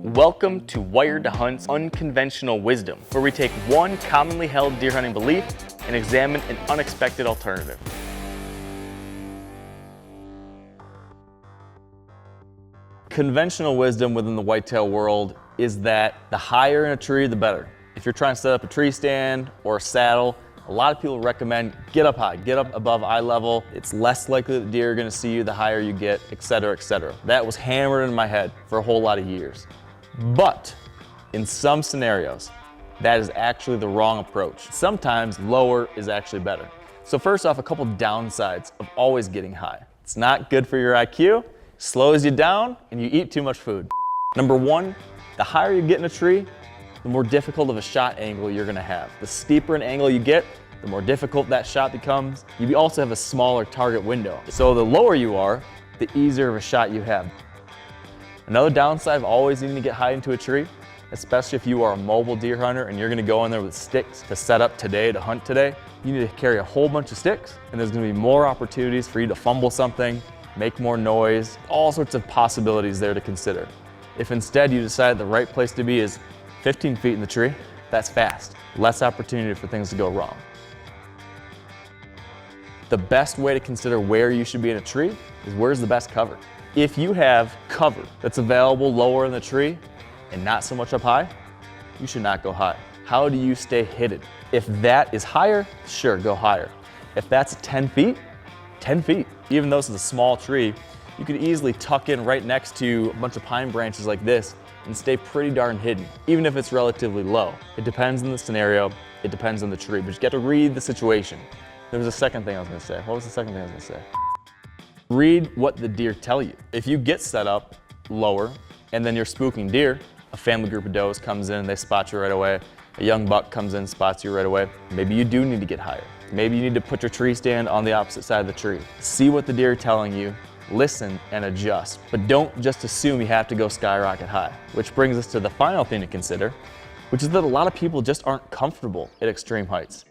Welcome to Wired to Hunt's Unconventional Wisdom, where we take one commonly held deer hunting belief and examine an unexpected alternative. Conventional wisdom within the whitetail world is that the higher in a tree, the better. If you're trying to set up a tree stand or a saddle, a lot of people recommend get up high, get up above eye level. It's less likely that deer are gonna see you the higher you get, etc., etc. That was hammered in my head for a whole lot of years. But in some scenarios, that is actually the wrong approach. Sometimes lower is actually better. So first off, a couple downsides of always getting high. It's not good for your IQ, slows you down, and you eat too much food. Number one, the higher you get in a tree, the more difficult of a shot angle you're gonna have. The steeper an angle you get, the more difficult that shot becomes. You also have a smaller target window. So the lower you are, the easier of a shot you have. Another downside of always needing to get high into a tree, especially if you are a mobile deer hunter and you're gonna go in there with sticks to set up today, to hunt today, you need to carry a whole bunch of sticks, and there's gonna be more opportunities for you to fumble something, make more noise, all sorts of possibilities there to consider. If instead you decide the right place to be is 15 feet in the tree, that's fast. Less opportunity for things to go wrong. The best way to consider where you should be in a tree is where's the best cover. If you have cover that's available lower in the tree and not so much up high, you should not go high. How do you stay hidden? If that is higher, sure, go higher. If that's 10 feet, 10 feet. Even though this is a small tree, you could easily tuck in right next to a bunch of pine branches like this and stay pretty darn hidden, even if it's relatively low. It depends on the scenario, it depends on the tree, but you get to read the situation. There was a second thing I was gonna say. What was the second thing I was gonna say? Read what the deer tell you. If you get set up lower and then you're spooking deer, a family group of does comes in, they spot you right away, a young buck comes in, spots you right away, maybe you do need to get higher. Maybe you need to put your tree stand on the opposite side of the tree. See what the deer are telling you, listen and adjust, but don't just assume you have to go skyrocket high. Which brings us to the final thing to consider, which is that a lot of people just aren't comfortable at extreme heights.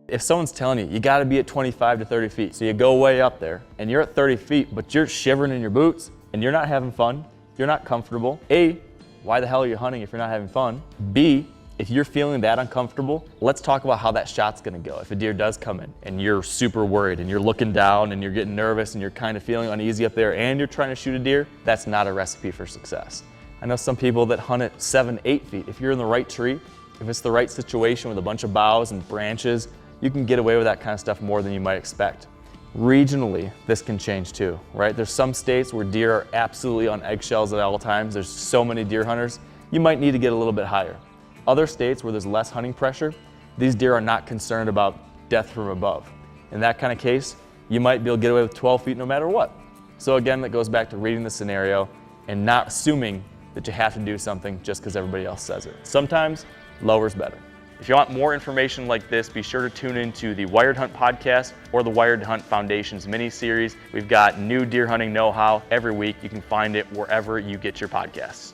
If someone's telling you, you gotta be at 25 to 30 feet, so you go way up there and you're at 30 feet, but you're shivering in your boots and you're not having fun, you're not comfortable. A, why the hell are you hunting if you're not having fun? B, if you're feeling that uncomfortable, let's talk about how that shot's gonna go. If a deer does come in and you're super worried and you're looking down and you're getting nervous and you're kind of feeling uneasy up there and you're trying to shoot a deer, that's not a recipe for success. I know some people that hunt at 7, 8 feet. If you're in the right tree, if it's the right situation with a bunch of boughs and branches, you can get away with that kind of stuff more than you might expect. Regionally, this can change too, right? There's some states where deer are absolutely on eggshells at all times. There's so many deer hunters, you might need to get a little bit higher. Other states where there's less hunting pressure, these deer are not concerned about death from above. In that kind of case, you might be able to get away with 12 feet no matter what. So again, that goes back to reading the scenario and not assuming that you have to do something just because everybody else says it. Sometimes lower's better. If you want more information like this, be sure to tune into the Wired Hunt podcast or the Wired Hunt Foundation's mini-series. We've got new deer hunting know-how every week. You can find it wherever you get your podcasts.